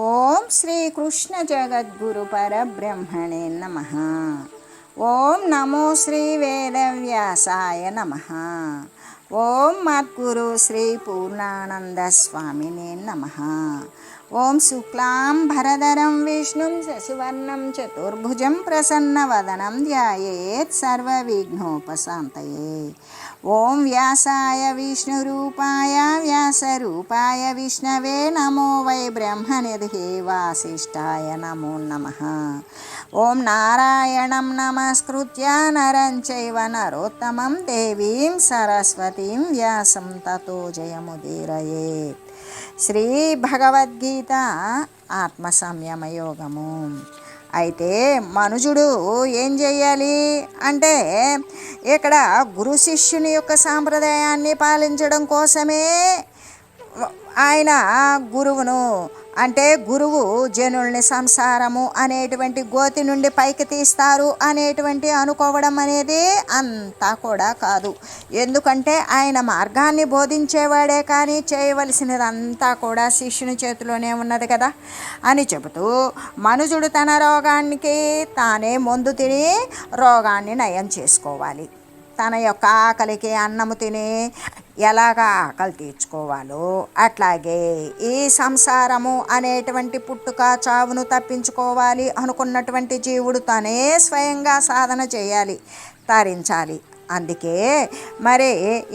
ఓం శ్రీకృష్ణ జగద్గురు పరబ్రహ్మణే నమః. ఓం నమో శ్రీ వేదవ్యాసాయ నమః. ఓం మద్గురు శ్రీ పూర్ణానంద స్వామినే నమః. ఓం శుక్లాంబరధరం విష్ణుం శశివర్ణం చతుర్భుజం ప్రసన్నవదనం ధ్యాయేత్ సర్వవిఘ్నోపశాంతయే. ఓం వ్యాసాయ విష్ణురూపాయ వ్యాసరూపాయ విష్ణవే నమో వై బ్రహ్మనిధే వాసిష్ఠాయ నమో నమః. ఓం నారాయణం నమస్కృత్య నరం చైవ నరోత్తమం దేవీం సరస్వతీం వ్యాసం తతో జయముదీరయేత్. శ్రీ భగవద్గీత ఆత్మ సంయమ యోగము. అయితే మనుజుడు ఏం చెయ్యాలి అంటే ఇక్కడ గురు శిష్యుని యొక్క సాంప్రదాయాన్ని పాలించడం కోసమే ఆయన గురువును అంటే గురువు జనుల్ని సంసారము అనేటువంటి గోతి నుండి పైకి తీస్తారు అనేటువంటి అనుకోవడం అనేది అంతా కూడా కాదు. ఎందుకంటే ఆయన మార్గాన్ని బోధించేవాడే కానీ చేయవలసినదంతా కూడా శిష్యుని చేతిలోనే ఉన్నది కదా అని చెబుతూ మనుజుడు తన రోగానికి తానే మందు తిని రోగాన్ని నయం చేసుకోవాలి. తన యొక్క ఆకలికి అన్నము తిని ఎలాగా ఆకలి తీర్చుకోవాలో అట్లాగే ఈ సంసారము అనేటువంటి పుట్టుక చావును తప్పించుకోవాలి అనుకున్నటువంటి జీవుడు తనే స్వయంగా సాధన చేయాలి, తరించాలి. అందుకే మరి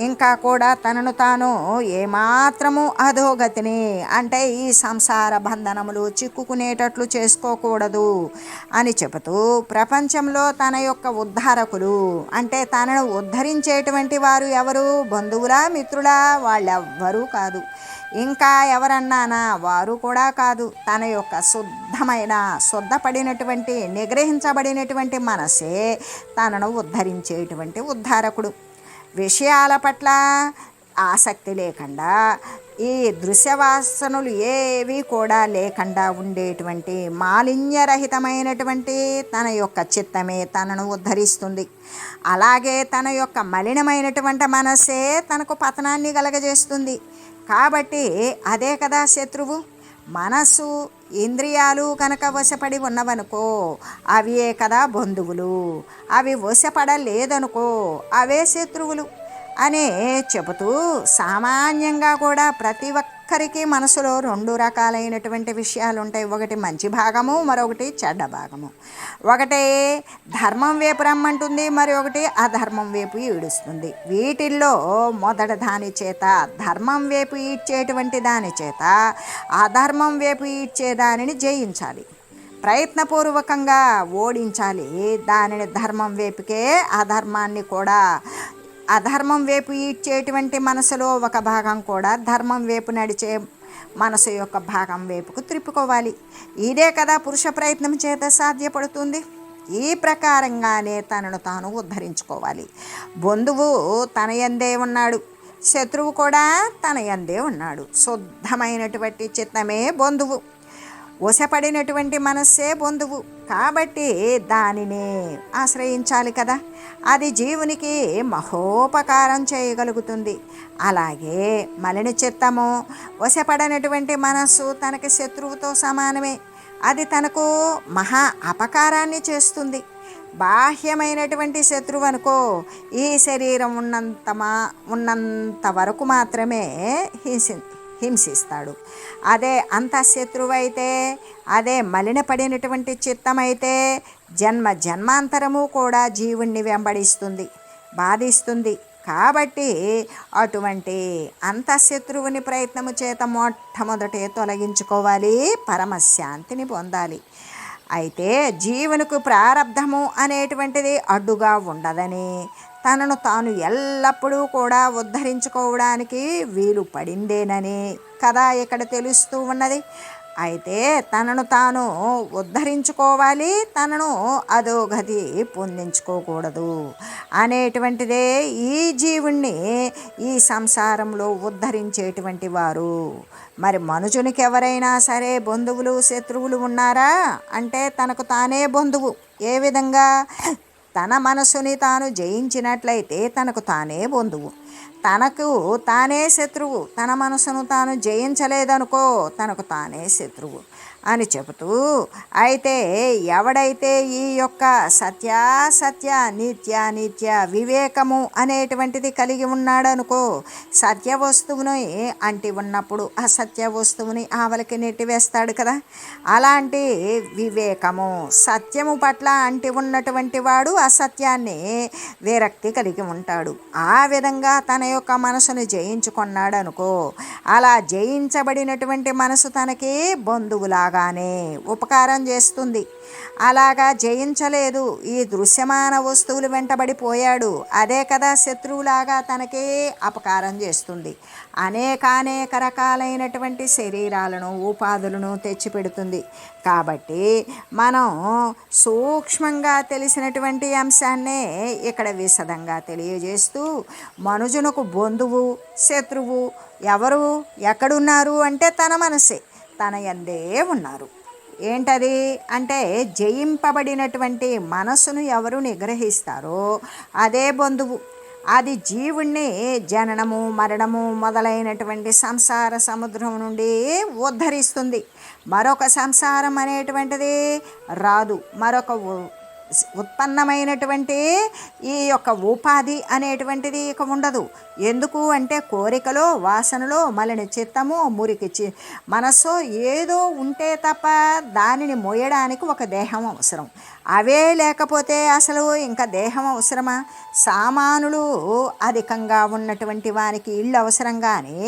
ఇంకా కూడా తనను తాను ఏమాత్రము అధోగతిని అంటే ఈ సంసార బంధనములు చిక్కుకునేటట్లు చేసుకోకూడదు అని చెబుతూ ప్రపంచంలో తన యొక్క ఉద్ధారకులు అంటే తనను ఉద్ధరించేటువంటి వారు ఎవరు? బంధువులా, మిత్రులా? వాళ్ళెవ్వరూ కాదు. ఇంకా ఎవరన్నానా వారు కూడా కాదు. తన యొక్క శుద్ధపడినటువంటి నిగ్రహించబడినటువంటి మనసే తనను ఉద్ధరించేటువంటి ఉద్ధారకుడు. విషయాల పట్ల ఆసక్తి లేకుండా ఈ దృశ్యవాసనలు ఏవి కూడా లేకుండా ఉండేటువంటి మాలిన్యరహితమైనటువంటి తన యొక్క చిత్తమే తనను ఉద్ధరిస్తుంది. అలాగే తన యొక్క మలినమైనటువంటి మనసే తనకు పతనాన్ని కలగజేస్తుంది. కాబట్టి అదే కదా శత్రువు. మనస్సు ఇంద్రియాలు కనుక వశపడి ఉన్నవనుకో అవే కదా బంధువులు, అవి వశపడలేదనుకో అవే శత్రువులు అని చెబుతూ సామాన్యంగా కూడా ప్రతి ఒక్కరికి మనసులో రెండు రకాలైనటువంటి విషయాలు ఉంటాయి. ఒకటి మంచి భాగము, మరొకటి చెడ్డ భాగము. ఒకటి ధర్మం వైపు రమ్మంటుంది, మరి ఒకటి అధర్మం వైపు ఈడుస్తుంది. వీటిల్లో మొదటి దాని చేత ధర్మం వైపు ఈడ్చేటువంటి దాని చేత అధర్మం వైపు ఈడ్చే దానిని జయించాలి, ప్రయత్నపూర్వకంగా ఓడించాలి. దానిని ధర్మం వైపుకే, అధర్మాన్ని కూడా అధర్మం వైపు ఈడ్చేటువంటి మనసులో ఒక భాగం కూడా ధర్మం వైపు నడిచే మనసు యొక్క భాగం వైపుకు త్రిప్పుకోవాలి. ఇదే కదా పురుష ప్రయత్నం చేత సాధ్యపడుతుంది. ఈ ప్రకారంగానే తనను తాను ఉద్ధరించుకోవాలి. బంధువు తన యందే ఉన్నాడు, శత్రువు కూడా తన యందే ఉన్నాడు. శుద్ధమైనటువంటి చిత్తమే బంధువు, వశపడినటువంటి మనస్సే బంధువు. కాబట్టి దానిని ఆశ్రయించాలి కదా. అది జీవునికి మహోపకారం చేయగలుగుతుంది. అలాగే మలిన చిత్తము, వశపడనటువంటి మనస్సు తనకి శత్రువుతో సమానమే. అది తనకు మహా అపకారాన్ని చేస్తుంది. బాహ్యమైనటువంటి శత్రువు అనుకో ఈ శరీరం ఉన్నంత వరకు మాత్రమే హింసిస్తాడు. అదే అంతఃశత్రువు అయితే, అదే మలినపడినటువంటి చిత్తమైతే జన్మాంతరము కూడా జీవుణ్ణి వెంబడిస్తుంది, బాధిస్తుంది. కాబట్టి అటువంటి అంతఃశత్రువుని ప్రయత్నము చేత మొట్టమొదటే తొలగించుకోవాలి, పరమశాంతిని పొందాలి. అయితే జీవునికి ప్రారబ్ధము అనేటువంటిది అడ్డుగా ఉండదని, తనను తాను ఎల్లప్పుడూ కూడా ఉద్ధరించుకోవడానికి వీలు పడిందేనని కదా ఇక్కడ తెలుస్తూ ఉన్నది. అయితే తనను తాను ఉద్ధరించుకోవాలి, తనను అధోగతి పొందించుకోకూడదు అనేటువంటిదే ఈ జీవుణ్ణి ఈ సంసారంలో ఉద్ధరించేటువంటి వారు. మరి మనుషునికి ఎవరైనా సరే బంధువులు శత్రువులు ఉన్నారా అంటే తనకు తానే బంధువు. ఏ విధంగా? తన మనసుని తాను జయించినట్లయితే తనకు తానే బంధువు. తనకు తానే శత్రువు, తన మనసును తాను జయించలేదనుకో తనకు తానే శత్రువు అని చెబుతూ, అయితే ఎవడైతే ఈ యొక్క సత్యాసత్య నిత్యానిత్య వివేకము అనేటువంటిది కలిగి ఉన్నాడనుకో, సత్య వస్తువుని అంటి ఉన్నప్పుడు అసత్య వస్తువుని ఆవలికి నెట్టివేస్తాడు కదా, అలాంటి వివేకము సత్యము పట్ల అంటి ఉన్నటువంటి వాడు అసత్యాన్ని విరక్తి కలిగి ఉంటాడు. ఆ విధంగా తన యొక్క మనసును జయించుకున్నాడు అనుకో, అలా జయించబడినటువంటి మనసు తనకి బంధువులాగానే ఉపకారం చేస్తుంది. అలాగా జయించలేదు, ఈ దృశ్యమాన వస్తువులు వెంటబడిపోయాడు, అదే కదా శత్రువులాగా తనకే అపకారం చేస్తుంది. అనేక రకాలైనటువంటి శరీరాలను ఉపాధులను తెచ్చిపెడుతుంది. కాబట్టి మనం సూక్ష్మంగా తెలిసినటువంటి అంశాన్నే ఇక్కడ విశదంగా తెలియజేస్తూ, మనుజునకు బంధువు శత్రువు ఎవరు ఎక్కడున్నారు అంటే తన మనసే, తన యందే ఉన్నారు. ఏంటది అంటే జయింపబడినటువంటి మనసును ఎవరు నిగ్రహిస్తారో అదే బంధువు. అది జీవుణ్ణి జననము మరణము మొదలైనటువంటి సంసార సముద్రం నుండి ఉద్ధరిస్తుంది. మరొక సంసారం అనేటువంటిది రాదు, మరొక ఉత్పన్నమైనటువంటి ఈ యొక్క ఉపాధి అనేటువంటిది ఇక ఉండదు. ఎందుకు అంటే కోరికలో వాసనలో మలిన చిత్తము మురికి మనస్సు ఏదో ఉంటే తప్ప దానిని మోయడానికి ఒక దేహం అవసరం. అవే లేకపోతే అసలు ఇంకా దేహం అవసరమా? సామానులు అధికంగా ఉన్నటువంటి వానికి ఇళ్ళు అవసరం, కానీ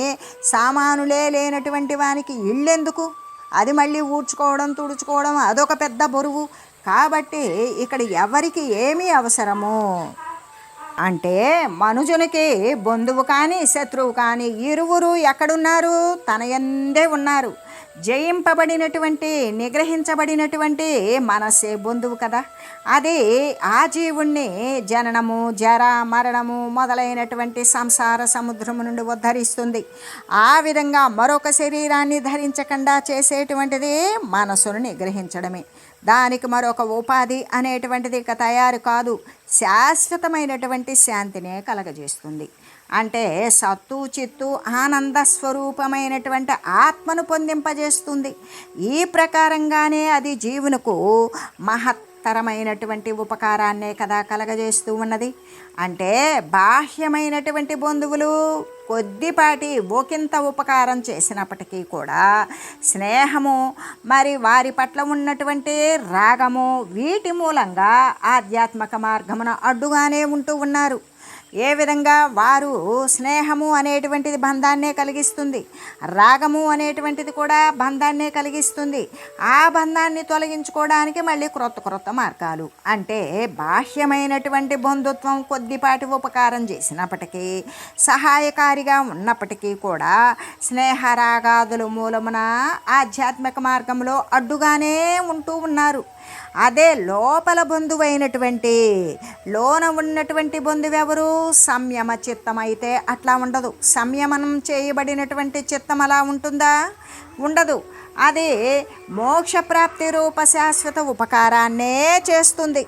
సామానులే లేనటువంటి వానికి ఇళ్ళెందుకు? అది మళ్ళీ ఊడ్చుకోవడం తుడుచుకోవడం అదొక పెద్ద బరువు. కాబట్టి ఇక్కడ ఎవరికి ఏమీ అవసరము అంటే మనుజునికి బంధువు కానీ శత్రువు కానీ ఇరువురు ఎక్కడున్నారు? తన యందే ఉన్నారు. జయింపబడినటువంటి నిగ్రహించబడినటువంటి మనసే బంధువు కదా. అది ఆ జీవుణ్ణి జననము జర మరణము మొదలైనటువంటి సంసార సముద్రము నుండి ఉద్ధరిస్తుంది. ఆ విధంగా మరొక శరీరాన్ని ధరించకుండా చేసేటువంటిది మనసును నిగ్రహించడమే. దానికి మరొక ఉపాధి అనేటువంటిది ఇక తయారు కాదు, శాశ్వతమైనటువంటి శాంతినే కలగజేస్తుంది. అంటే సత్తు చిత్తు ఆనంద స్వరూపమైనటువంటి ఆత్మను పొందింపజేస్తుంది. ఈ ప్రకారంగానే అది జీవునకు మహత్తరమైనటువంటి ఉపకారాన్నే కదా కలగజేస్తూ ఉన్నది. అంటే బాహ్యమైనటువంటి బంధువులు కొద్దిపాటి ఒకంత ఉపకారం చేసినప్పటికీ కూడా స్నేహము మరి వారి పట్ల ఉన్నటువంటి రాగము వీటి మూలంగా ఆధ్యాత్మిక మార్గమున అడ్డుగానే ఉంటూ ఉన్నారు. ఏ విధంగా వారు స్నేహము అనేటువంటిది బంధాన్నే కలిగిస్తుంది, రాగము అనేటువంటిది కూడా బంధాన్నే కలిగిస్తుంది. ఆ బంధాన్ని తొలగించుకోవడానికి మళ్ళీ క్రొత్త మార్గాలు, అంటే బాహ్యమైనటువంటి బంధుత్వం కొద్దిపాటి ఉపకారం చేసినప్పటికీ సహాయకారిగా ఉన్నప్పటికీ కూడా స్నేహరాగాదుల మూలమున ఆధ్యాత్మిక మార్గంలో అడ్డుగానే ఉంటూ ఉన్నారు. అదే లోపల బంధువైనటువంటి లోన ఉన్నటువంటి బంధువెవరు? సంయమ చిత్తం అయితే అట్లా ఉండదు. సంయమనం చేయబడినటువంటి చిత్తం అలా ఉంటుందా? ఉండదు. అది మోక్షప్రాప్తి రూప శాశ్వత ఉపకారాన్నే చేస్తుంది.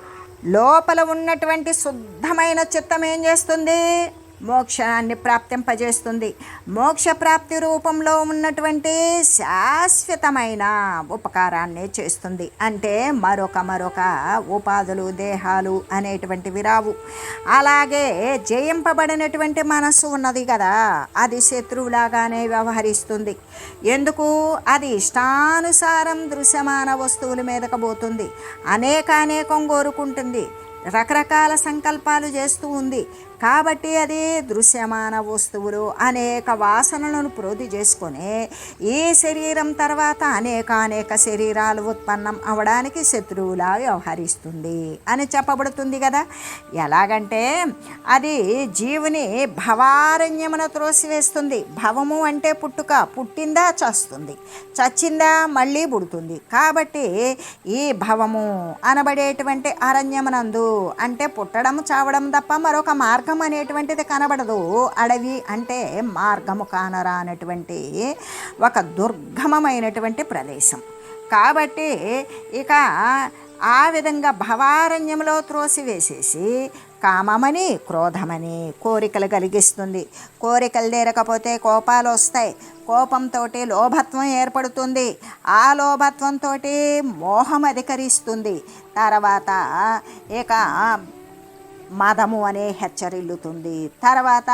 లోపల ఉన్నటువంటి శుద్ధమైన చిత్తం ఏం చేస్తుంది? మోక్షాన్ని ప్రాప్తింపజేస్తుంది. మోక్షప్రాప్తి రూపంలో ఉన్నటువంటి శాశ్వతమైన ఉపకారాన్ని చేస్తుంది. అంటే మరొక ఉపాధులు దేహాలు అనేటువంటివి రావు. అలాగే జయింపబడినటువంటి మనస్సు ఉన్నది కదా, అది శత్రువులాగానే వ్యవహరిస్తుంది. ఎందుకు? అది ఇష్టానుసారం దృశ్యమాన వస్తువుల మీదకు పోతుంది, అనేకం కోరుకుంటుంది, రకరకాల సంకల్పాలు చేస్తూ ఉంది. కాబట్టి అది దృశ్యమాన వస్తువులు అనేక వాసనలను ప్రోధి చేసుకొని ఈ శరీరం తర్వాత అనేక శరీరాలు ఉత్పన్నం అవడానికి శత్రువులా వ్యవహరిస్తుంది అని చెప్పబడుతుంది కదా. ఎలాగంటే అది జీవుని భవారణ్యమున త్రోసివేస్తుంది. భవము అంటే పుట్టుక, పుట్టిందా చస్తుంది, చచ్చిందా మళ్ళీ పుడుతుంది. కాబట్టి ఈ భవము అనబడేటువంటి అరణ్యమునందు అంటే పుట్టడం చావడం తప్ప మరొక మార్గం అనేటువంటిది కనబడదు. అడవి అంటే మార్గము కానరానటువంటి ఒక దుర్గమమైనటువంటి ప్రదేశం. కాబట్టి ఇక ఆ విధంగా భవారణ్యంలో త్రోసివేసేసి కామమని క్రోధమని కోరికలు కలిగిస్తుంది. కోరికలు తీరకపోతే కోపాలు వస్తాయి. కోపంతో లోభత్వం ఏర్పడుతుంది. ఆ లోభత్వంతో మోహం అధికరిస్తుంది. తర్వాత ఇక మదము అనే హెచ్చరిల్లుతుంది. తర్వాత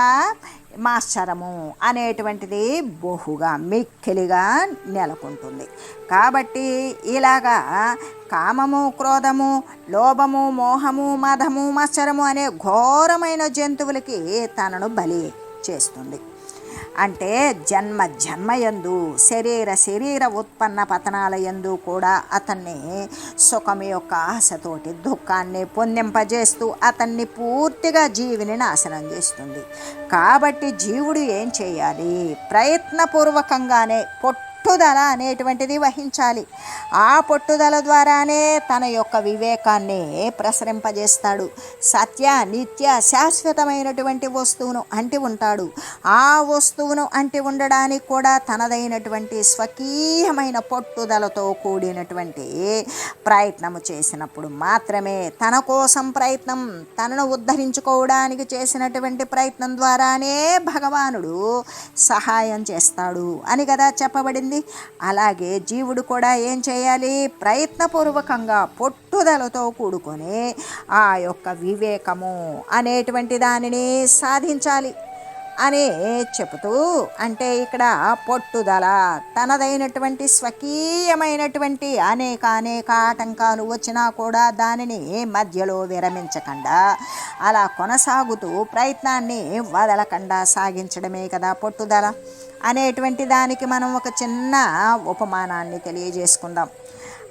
మాశ్చరము అనేటువంటిది బహుగా మిక్కిలిగా నెలకొంటుంది. కాబట్టి ఇలాగా కామము, క్రోధము, లోభము, మోహము, మదము, మత్సరము అనే ఘోరమైన జంతువులకి తనను బలి చేస్తుంది. అంటే జన్మ జన్మయందు శరీర ఉత్పన్న పతనాల యందు కూడా అతన్ని సుఖం యొక్క ఆశతోటి దుఃఖాన్ని పొందింపజేస్తూ అతన్ని పూర్తిగా జీవిని నాశనం చేస్తుంది. కాబట్టి జీవుడు ఏం చేయాలి? ప్రయత్నపూర్వకంగానే పట్టుదల అనేటువంటిది వహించాలి. ఆ పట్టుదల ద్వారానే తన యొక్క వివేకాన్ని ప్రసరింపజేస్తాడు. సత్య నిత్య శాశ్వతమైనటువంటి వస్తువును అంటి ఉంటాడు. ఆ వస్తువును అంటి ఉండడానికి కూడా తనదైనటువంటి స్వకీయమైన పట్టుదలతో కూడినటువంటి ప్రయత్నము చేసినప్పుడు మాత్రమే తన కోసం ప్రయత్నం, తనను ఉద్ధరించుకోవడానికి చేసినటువంటి ప్రయత్నం ద్వారానే భగవానుడు సహాయం చేస్తాడు అని కదా చెప్పబడింది. అలాగే జీవుడు కూడా ఏం చేయాలి? ప్రయత్నపూర్వకంగా పట్టుదలతో కూడుకొని ఆ యొక్క వివేకము అనేటువంటి దానిని సాధించాలి అని చెబుతూ, అంటే ఇక్కడ పట్టుదల తనదైనటువంటి స్వకీయమైనటువంటి అనేక ఆటంకాలు వచ్చినా కూడా దానిని మధ్యలో విరమించకుండా అలా కొనసాగుతూ ప్రయత్నాన్ని వదలకుండా సాగించడమే కదా పట్టుదల అనేటువంటి దానికి మనం ఒక చిన్న ఉపమానాన్ని తెలియజేసుకుందాం.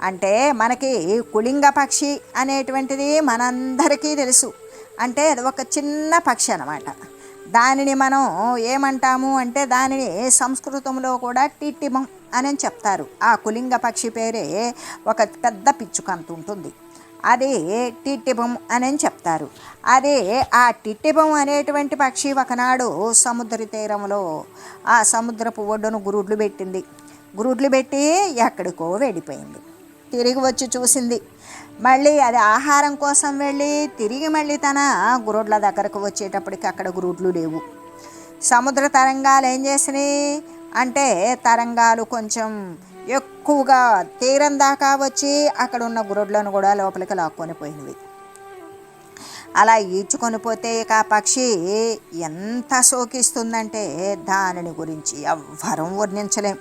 అంటే మనకి కులింగ పక్షి అనేటువంటిది మనందరికీ తెలుసు. అంటే అది ఒక చిన్న పక్షి అన్నమాట. దానిని మనం ఏమంటాము అంటే దానిని సంస్కృతంలో కూడా టిట్టిమం అని చెప్తారు. ఆ కులింగ పక్షి పేరే ఒక పెద్ద పిచ్చుకంత ఉంటుంది. అది టిట్టిబం అని చెప్తారు. అదే ఆ టిట్టిబం అనేటువంటి పక్షి ఒకనాడు సముద్ర తీరంలో ఆ సముద్రపు ఒడ్డును గురుడ్లు పెట్టింది. గురుడ్లు పెట్టి ఎక్కడికో వెళ్ళిపోయింది. తిరిగి వచ్చి చూసింది. మళ్ళీ అది ఆహారం కోసం వెళ్ళి తిరిగి మళ్ళీ తన గురుడ్ల దగ్గరకు వచ్చేటప్పటికి అక్కడ గురుడ్లు లేవు. సముద్ర తరంగాలు ఏం చేసినాయి అంటే తరంగాలు కొంచెం ఎక్కువగా తీరం దాకా వచ్చి అక్కడ ఉన్న గురుడ్లను కూడా లోపలికి లాక్కొని పోయినవి. అలా ఈడ్చుకొని పోతే ఇక ఆ పక్షి ఎంత శోకిస్తుందంటే దానిని గురించి ఎవ్వరం వర్ణించలేం.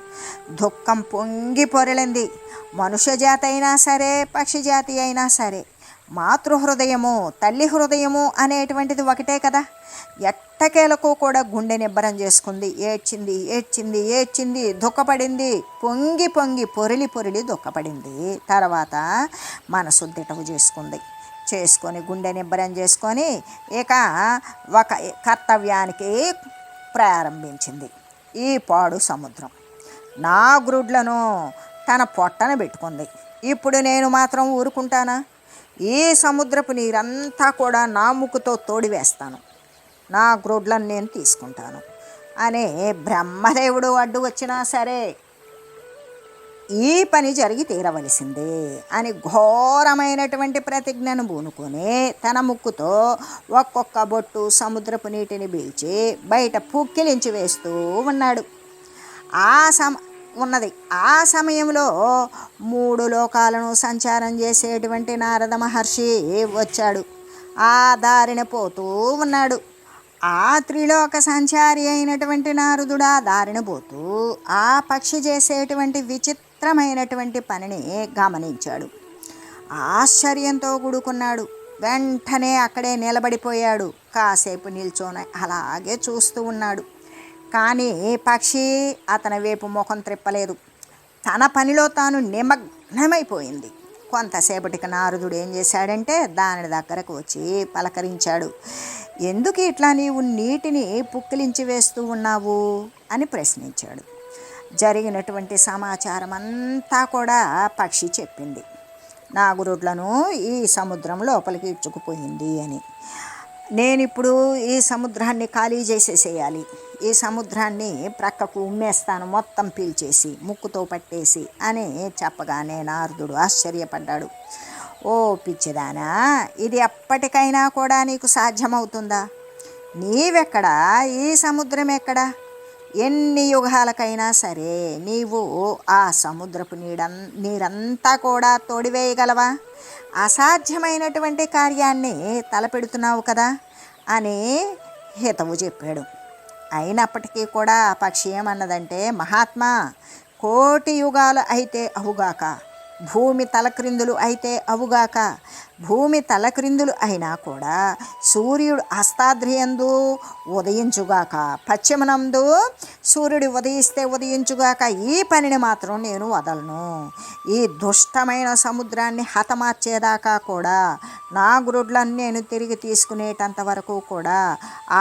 దుఃఖం పొంగి పొరలింది. మనుష్య జాతి అయినా సరే, పక్షి జాతి అయినా సరే, మాతృహృదయము, తల్లి హృదయము అనేటువంటిది ఒకటే కదా. ఎట్టకేలకు కూడా గుండె నిబ్బరం చేసుకుంది. ఏడ్చింది ఏడ్చింది ఏడ్చింది, దుఃఖపడింది, పొంగి పొంగి పొరిలి పొరిలి దుఃఖపడింది. తర్వాత మనసు దిటవు చేసుకొని గుండె నిబ్బరం చేసుకొని ఇక ఒక కర్తవ్యానికి ప్రారంభించింది. ఈ పాడు సముద్రం నా గ్రుడ్లను తన పొట్టన పెట్టుకుంది. ఇప్పుడు నేను మాత్రం ఊరుకుంటానా? ఈ సముద్రపు నీరంతా కూడా నా ముక్కుతో తోడివేస్తాను, నా గ్రుడ్లను నేను తీసుకుంటాను అనే బ్రహ్మదేవుడు అడ్డు వచ్చినా సరే ఈ పని జరిగి తీరవలసిందే అని ఘోరమైనటువంటి ప్రతిజ్ఞను పూనుకొని తన ముక్కుతో ఒక్కొక్క బొట్టు సముద్రపు నీటిని పీల్చి బయట పుక్కిలించి వేస్తూ ఉన్నాడు. ఆ సమయంలో 3 లోకాలను సంచారం చేసేటువంటి నారద మహర్షి వచ్చాడు. ఆ దారిన పోతూ ఉన్నాడు. ఆ త్రిలోక సంచారి అయినటువంటి నారదుడు ఆ దారిన పోతూ ఆ పక్షి చేసేటువంటి విచిత్రమైనటువంటి పనిని గమనించాడు. ఆశ్చర్యంతో కూడుకున్నాడు. వెంటనే అక్కడే నిలబడిపోయాడు. కాసేపు నిల్చొని అలాగే చూస్తూ ఉన్నాడు. కానీ పక్షి అతని వైపు ముఖం త్రిప్పలేదు. తన పనిలో తాను నిమగ్నమైపోయింది. కొంతసేపటికి నారదుడు ఏం చేశాడంటే దాని దగ్గరకు వచ్చి పలకరించాడు. ఎందుకు ఇట్లా నీవు నీటిని పుక్కిలించి వేస్తూ ఉన్నావు అని ప్రశ్నించాడు. జరిగినటువంటి సమాచారం అంతా కూడా పక్షి చెప్పింది. నా గురుడ్లను ఈ సముద్రం లోపలికి ఇచ్చుకుపోయింది అని. నేనిప్పుడు ఈ సముద్రాన్ని ఖాళీ చేసేసేయాలి, ఈ సముద్రాన్ని ప్రక్కకు ఉమ్మేస్తాను మొత్తం పీల్చేసి ముక్కుతో పట్టేసి అని చెప్పగానే నారదుడు ఆశ్చర్యపడ్డాడు. ఓ పిచ్చిదానా, ఇది ఎప్పటికైనా కూడా నీకు సాధ్యమవుతుందా? నీవెక్కడా, ఈ సముద్రం ఎక్కడా? ఎన్ని యుగాలకైనా సరే నీవు ఆ సముద్రపు నీరంతా కూడా తోడివేయగలవా? అసాధ్యమైనటువంటి కార్యాన్ని తలపెడుతున్నావు కదా అని హితవు చెప్పాడు. అయినప్పటికీ కూడా ఆ పక్షి ఏమన్నదంటే, మహాత్మా, కోటి యుగాలు అయితే అవుగాక, భూమి తలక్రిందులు అయితే అవుగాక, భూమి తలక్రిందులు అయినా కూడా సూర్యుడు అస్తాద్రియందు ఉదయించుగాక, పశ్చిమనందు సూర్యుడు ఉదయిస్తే ఉదయించుగాక, ఈ పనిని మాత్రం నేను వదలను. ఈ దుష్టమైన సముద్రాన్ని హతమార్చేదాకా కూడా, నా గ్రుడ్లను నేను తిరిగి తీసుకునేటంత వరకు కూడా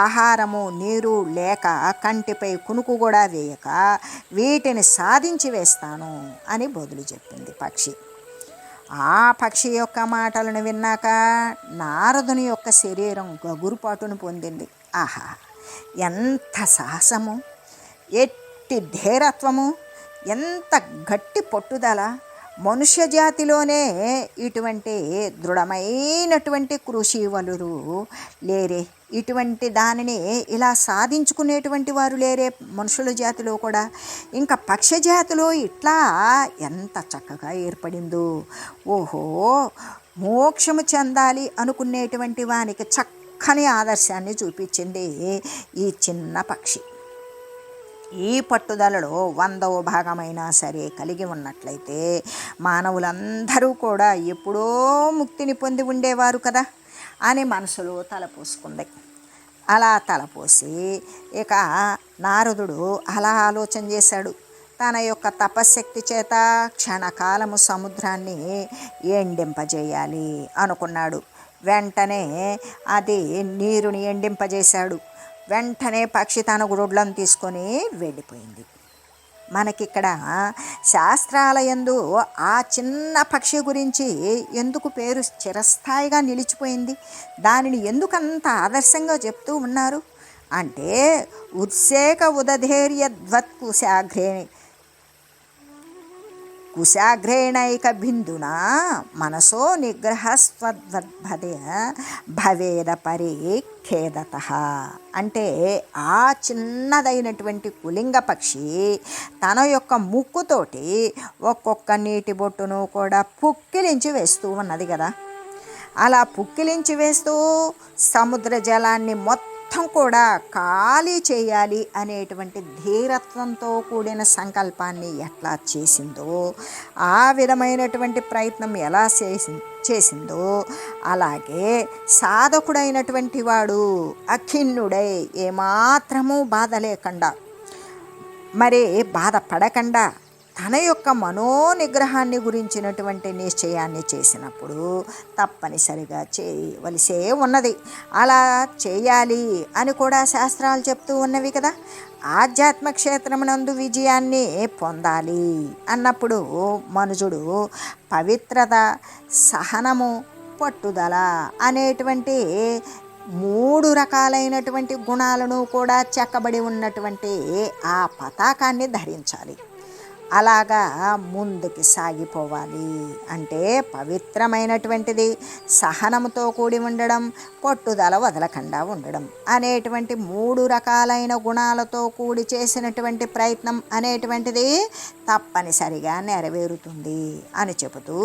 ఆహారము నీరు లేక, కంటిపై కునుకు కూడా వేయక వీటిని సాధించి వేస్తాను అని బదులు చెప్పింది పక్షి. ఆ పక్షి యొక్క మాటలను విన్నాక నారదుని యొక్క శరీరం గగురుపాటును పొందింది. ఆహా, ఎంత సాహసము, ఎట్టి ధీరత్వము, ఎంత గట్టి పట్టుదల! మనుష్య జాతిలోనే ఇటువంటి దృఢమైనటువంటి కృషివలురు లేరే, ఇటువంటి దానిని ఇలా సాధించుకునేటువంటి వారు లేరే మనుషుల జాతిలో కూడా. ఇంకా పక్షి జాతిలో ఇట్లా ఎంత చక్కగా ఏర్పడిందో! ఓహో, మోక్షము చెందాలి అనుకునేటువంటి వానికి చక్కని ఆదర్శాన్ని చూపించింది ఈ చిన్న పక్షి. ఈ పట్టుదలలో 100వ భాగమైనా సరే కలిగి ఉన్నట్లయితే మానవులందరూ కూడా ఎప్పుడో ముక్తిని పొంది ఉండేవారు కదా అని మనసులో తలపోసుకుంది. అలా తలపోసి ఇక నారదుడు అలా ఆలోచన చేశాడు. తన యొక్క తపశ్శక్తి చేత క్షణకాలము సముద్రాన్ని ఎండింపజేయాలి అనుకున్నాడు. వెంటనే అది నీరుని ఎండింపజేశాడు. వెంటనే పక్షి తన గ్రుడ్లను తీసుకొని వెళ్ళిపోయింది. మనకిక్కడ శాస్త్రాలయందు ఆ చిన్న పక్షి గురించి ఎందుకు పేరు చిరస్థాయిగా నిలిచిపోయింది, దానిని ఎందుకంత ఆదర్శంగా చెప్తూ ఉన్నారు అంటే, ఉత్సేక ఉదధైర్యద్వత్కుశాగ్రే కుశాగ్రేణైక బిందునా మనసో నిగ్రహస్వద్భదే భవేద పరిఖేదత. అంటే ఆ చిన్నదైనటువంటి కులింగ పక్షి తన యొక్క ముక్కుతోటి ఒక్కొక్క నీటి బొట్టును కూడా పుక్కిలించి వేస్తూ ఉన్నది కదా. అలా పుక్కిలించి వేస్తూ సముద్ర జలాన్ని మొత్తం కూడా ఖాళీ చేయాలి అనేటువంటి ధీరత్వంతో కూడిన సంకల్పాన్ని ఎట్లా చేసిందో, ఆ విధమైనటువంటి ప్రయత్నం ఎలా చేసిందో, అలాగే సాధకుడైనటువంటి వాడు అఖిన్నుడై ఏమాత్రము బాధ లేకుండా, మరి బాధపడకుండా తన యొక్క మనోనిగ్రహాన్ని గురించినటువంటి నిశ్చయాన్ని చేసినప్పుడు తప్పనిసరిగా చేయవలసే ఉన్నది. అలా చేయాలి అని కూడా శాస్త్రాలు చెప్తూ ఉన్నవి కదా. ఆధ్యాత్మ క్షేత్రమునందు విజయాన్ని పొందాలి అన్నప్పుడు మనుజుడు పవిత్రత, సహనము, పట్టుదల అనేటువంటి 3 రకాలైనటువంటి గుణాలను కూడా చెక్కబడి ఉన్నటువంటి ఆ పతాకాన్ని ధరించాలి. అలాగా ముందుకి సాగిపోవాలి అంటే పవిత్రమైనటువంటిది, సహనంతో కూడి ఉండడం, పట్టుదల వదలకుండా ఉండడం అనేటువంటి 3 రకాలైన గుణాలతో కూడి చేసినటువంటి ప్రయత్నం అనేటువంటిది తప్పనిసరిగా నెరవేరుతుంది అని చెబుతూ,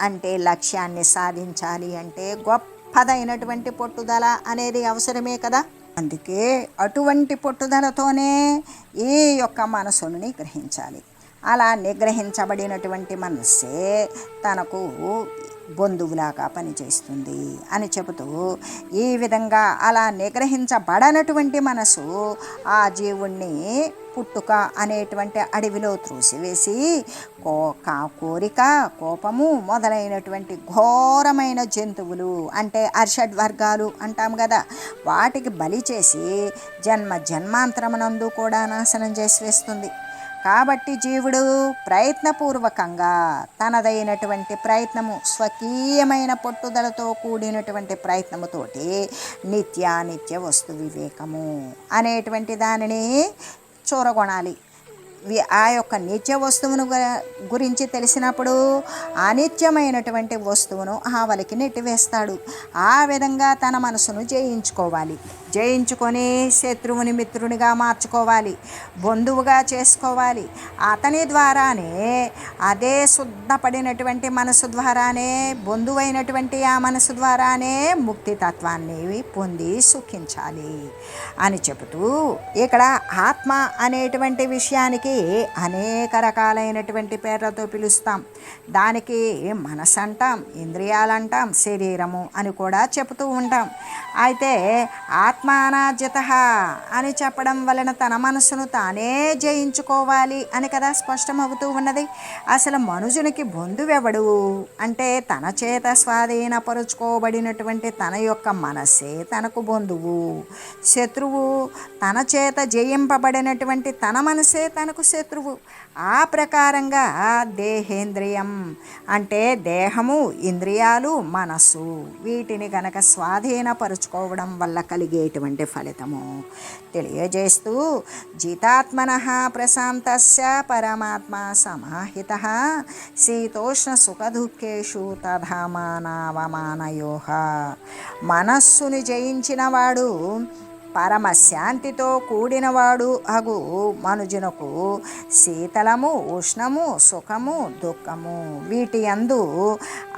అంటే లక్ష్యాన్ని సాధించాలి అంటే గొప్పదైనటువంటి పట్టుదల అనేది అవసరమే కదా. అందుకే అటువంటి పట్టుదలతోనే ఈ యొక్క మనసుని గ్రహించాలి. అలా నిగ్రహించబడినటువంటి మనస్సే తనకు బంధువులాగా పనిచేస్తుంది అని చెబుతూ, ఈ విధంగా అలా నిగ్రహించబడనటువంటి మనసు ఆ జీవుణ్ణి పుట్టుక అనేటువంటి అడవిలో త్రోసివేసి కోరిక, కోపము మొదలైనటువంటి ఘోరమైన జంతువులు అంటే అర్షడ్వర్గాలు అంటాం కదా, వాటికి బలి చేసి జన్మాంతరమునందు కూడా నాశనం చేసి వేస్తుంది. కాబట్టి జీవుడు ప్రయత్నపూర్వకంగా తనదైనటువంటి ప్రయత్నము, స్వకీయమైన పట్టుదలతో కూడినటువంటి ప్రయత్నముతోటి నిత్యానిత్య వస్తు వివేకము అనేటువంటి దానిని చూరగొనాలి. ఆ యొక్క నిత్య వస్తువును గురించి తెలిసినప్పుడు అనిత్యమైనటువంటి వస్తువును ఆవలికి నెట్టివేస్తాడు. ఆ విధంగా తన మనసును జయించుకోవాలి. జయించుకొని శత్రువుని మిత్రునిగా మార్చుకోవాలి, బంధువుగా చేసుకోవాలి. అతని ద్వారానే, అదే శుద్ధపడినటువంటి మనసు ద్వారానే, బంధువైనటువంటి ఆ మనసు ద్వారానే ముక్తితత్వాన్ని పొంది సుఖించాలి అని చెబుతూ ఇక్కడ ఆత్మ అనేటువంటి విషయానికి అనేక రకాలైనటువంటి పేర్లతో పిలుస్తాం. దానికి మనసు అంటాం, ఇంద్రియాలంటాం, శరీరము అని కూడా చెబుతూ ఉంటాం. అయితే ఆత్మానాజ్యత అని చెప్పడం వలన తన మనసును తానే జయించుకోవాలి అని కదా స్పష్టమవుతూ ఉన్నది. అసలు మనుషునికి బంధువెవడు అంటే తన చేత స్వాధీనపరుచుకోబడినటువంటి తన యొక్క మనస్సే తనకు బంధువు. శత్రువు తన చేత జయింపబడినటువంటి తన మనసే తనకు శత్రువు. ఆ ప్రకారంగా దేహేంద్రియం అంటే దేహము, ఇంద్రియాలు, మనస్సు వీటిని గనక స్వాధీనపరుచుకోవడం వల్ల కలిగేటువంటి ఫలితము తెలియజేస్తూ జితాత్మనః ప్రశాంతస్య పరమాత్మ సమాహితః శీతోష్ణ సుఖదుఃఖేషు తథా మానావమానయోః. మనస్సుని జయించినవాడు పరమశాంతితో కూడినవాడు అగు మనుజునకు శీతలము, ఉష్ణము, సుఖము, దుఃఖము వీటి యందు,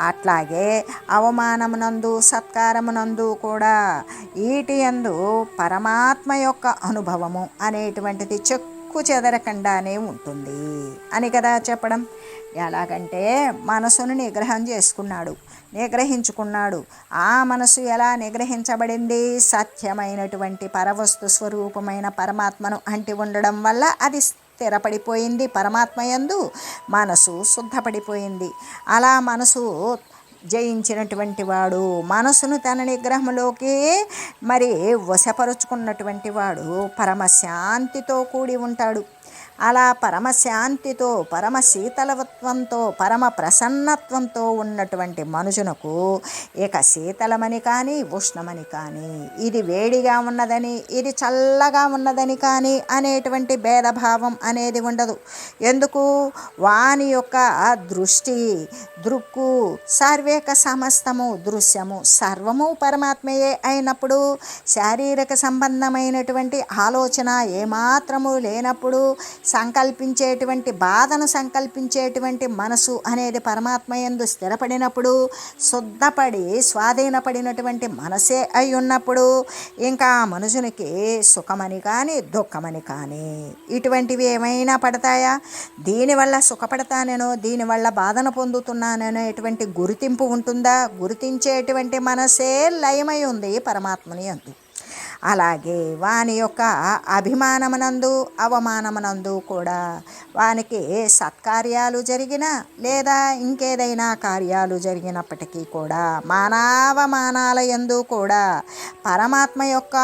అట్లాగే అవమానమునందు, సత్కారమునందు కూడా వీటి యందు పరమాత్మ యొక్క అనుభవము అనేటువంటిది చెక్కు చెదరకుండానే ఉంటుంది అని కదా చెప్పడం. ఎలాగంటే మనసును నిగ్రహించుకున్నాడు. ఆ మనసు ఎలా నిగ్రహించబడింది? సత్యమైనటువంటి పరవస్తు స్వరూపమైన పరమాత్మను అంటి ఉండడం వల్ల అది స్థిరపడిపోయింది. పరమాత్మ యందు మనసు శుద్ధపడిపోయింది. అలా మనసు జయించినటువంటి వాడు, మనసును తన నిగ్రహంలోకి వశపరుచుకున్నటువంటి వాడు పరమశాంతితో కూడి ఉంటాడు. అలా పరమశాంతితో, పరమ శీతలత్వంతో, పరమ ప్రసన్నత్వంతో ఉన్నటువంటి మనుషునకు ఇక శీతలమని కానీ, ఉష్ణమని కానీ, ఇది వేడిగా ఉన్నదని, ఇది చల్లగా ఉన్నదని కానీ అనేటువంటి భేదభావం అనేది ఉండదు. ఎందుకు? వాని యొక్క దృష్టి, దృక్కు, సర్వేక సమస్తము, దృశ్యము సర్వము పరమాత్మయే అయినప్పుడు, శారీరక సంబంధమైనటువంటి ఆలోచన ఏమాత్రము లేనప్పుడు, సంకల్పించేటువంటి బాధను సంకల్పించేటువంటి మనసు అనేది పరమాత్మ యందు స్థిరపడినప్పుడు, శుద్ధపడి స్వాధీనపడినటువంటి మనసే అయి ఉన్నప్పుడు ఇంకా మనుషునికి సుఖమని కానీ, దుఃఖమని కానీ ఇటువంటివి ఏమైనా పడతాయా? దీనివల్ల సుఖపడతానేనో, దీనివల్ల బాధను పొందుతున్నాననేటువంటి గుర్తింపు ఉంటుందా? గుర్తించేటువంటి మనసే లయమై ఉంది పరమాత్మని యందు. అలాగే వాని యొక్క అభిమానమునందు, అవమానమునందు కూడా, వానికి సత్కార్యాలు జరిగినా లేదా ఇంకేదైనా కార్యాలు జరిగినప్పటికీ కూడా, మానవమానాల యందు కూడా పరమాత్మ యొక్క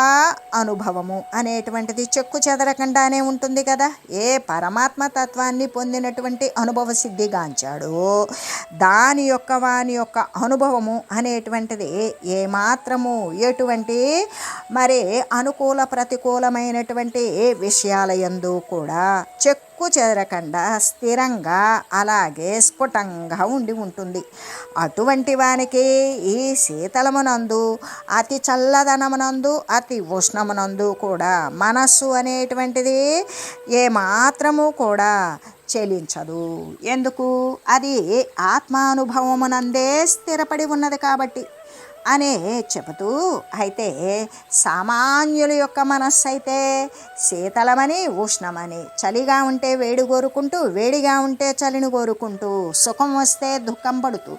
అనుభవము అనేటువంటిది చెక్కు చెదరకుండానే ఉంటుంది కదా. ఏ పరమాత్మ తత్వాన్ని పొందినటువంటి అనుభవ సిద్ధిగాంచాడో వాని యొక్క అనుభవము అనేటువంటిది ఏమాత్రము ఎటువంటి అనుకూల ప్రతికూలమైనటువంటి విషయాల యందు కూడా చెక్కు చెదరకుండా స్థిరంగా అలాగే స్ఫుటంగా ఉంటుంది. అటువంటి వానికి ఈ శీతలమునందు, అతి చల్లదనమునందు, అతి ఉష్ణమునందు కూడా మనస్సు అనేటువంటిది ఏమాత్రము కూడా చెలించదు. ఎందుకు? అది ఆత్మానుభవమునందే స్థిరపడి ఉన్నది కాబట్టి అనే చెబుతూ, అయితే సామాన్యుల యొక్క మనస్సు అయితే శీతలమని, ఉష్ణమని, చలిగా ఉంటే వేడి కోరుకుంటూ, వేడిగా ఉంటే చలిని కోరుకుంటూ, సుఖం వస్తే దుఃఖం పడుతూ,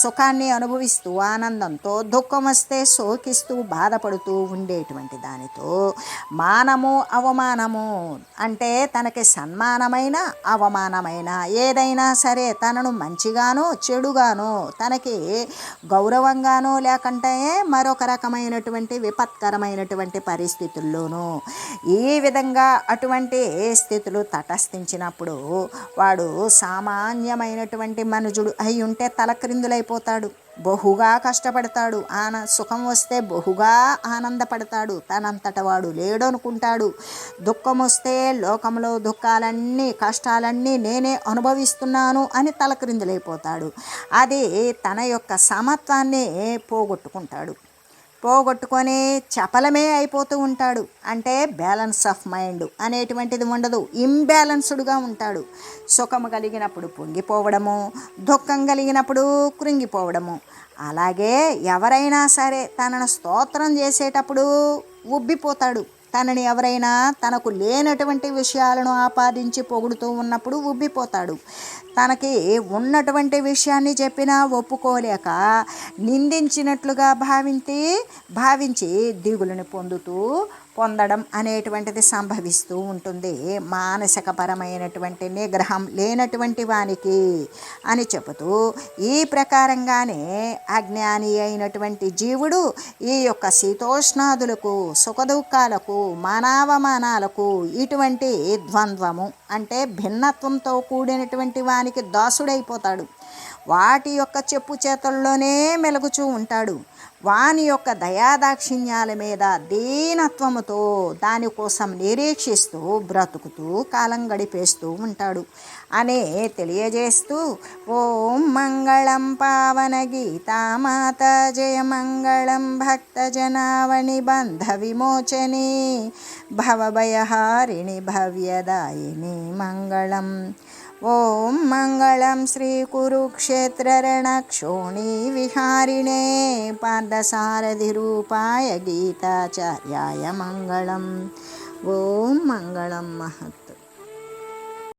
సుఖాన్ని అనుభవిస్తూ ఆనందంతో, దుఃఖం వస్తే శోకిస్తూ బాధపడుతూ ఉండేటువంటి దానితో మానము, అవమానము అంటే తనకి సన్మానమైన, అవమానమైన ఏదైనా సరే తనను మంచిగానో చెడుగానో, తనకి గౌరవంగానో లేకంటే మరొక రకమైనటువంటి విపత్కరమైనటువంటి పరిస్థితుల్లోనూ ఈ విధంగా అటువంటి స్థితులు తటస్థించినప్పుడు వాడు సామాన్యమైనటువంటి మనుజుడు అయి ఉంటే తలక్రిందులైపోతాడు. బహుగా కష్టపడతాడు, సుఖం వస్తే బహుగా ఆనందపడతాడు, తనంతట వాడు లేడు అనుకుంటాడు. దుఃఖం వస్తే లోకంలో దుఃఖాలన్నీ కష్టాలన్నీ నేనే అనుభవిస్తున్నాను అని తలక్రిందులైపోతాడు. అది తన యొక్క సమత్వాన్ని పోగొట్టుకొని చపలమే అయిపోతూ ఉంటాడు. అంటే బ్యాలెన్స్ ఆఫ్ మైండ్ అనేటువంటిది ఉండదు, ఇంబ్యాలెన్స్డ్గా ఉంటాడు. సుఖము కలిగినప్పుడు పొంగిపోవడము, దుఃఖం కలిగినప్పుడు కృంగిపోవడము. అలాగే ఎవరైనా సరే తనను స్తోత్రం చేసేటప్పుడు ఉబ్బిపోతాడు. తనని ఎవరైనా తనకు లేనటువంటి విషయాలను ఆపాదించి పొగుడుతూ ఉన్నప్పుడు ఉబ్బిపోతాడు. తనకి ఉన్నటువంటి విషయాన్ని చెప్పినా ఒప్పుకోలేక నిందించినట్లుగా భావించి దిగులుని పొందడం అనేటువంటిది సంభవిస్తూ ఉంటుంది. మానసికపరమైనటువంటి నిగ్రహం లేనటువంటి వానికి అని చెబుతూ, ఈ ప్రకారంగానే అజ్ఞాని అయినటువంటి జీవుడు ఈ యొక్క శీతోష్ణాదులకు, సుఖదుఖాలకు, మానవమానాలకు, ఇటువంటి ద్వంద్వము అంటే భిన్నత్వంతో కూడినటువంటి వానికి దాసుడైపోతాడు. వాటి యొక్క చెప్పు చేతుల్లోనే మెలుగుచూ ఉంటాడు. వాని యొక్క దయాదాక్షిణ్యాల మీద దీనత్వముతో దానికోసం నిరీక్షిస్తూ బ్రతుకుతూ కాలం గడిపేస్తూ ఉంటాడు అని తెలియజేస్తూ, ఓం మంగళం పావన గీతామాత, జయ మంగళం భక్తజనావని బంధ విమోచని, భవభయహారిణి భవ్యదాయిని మంగళం. ఓం మంగళం శ్రీ కురుక్షేత్ర రణక్షోణి విహారిణే, పార్థసారథి రూపాయ గీతాచార్యాయ మంగళం. ఓం మంగళం మహత్.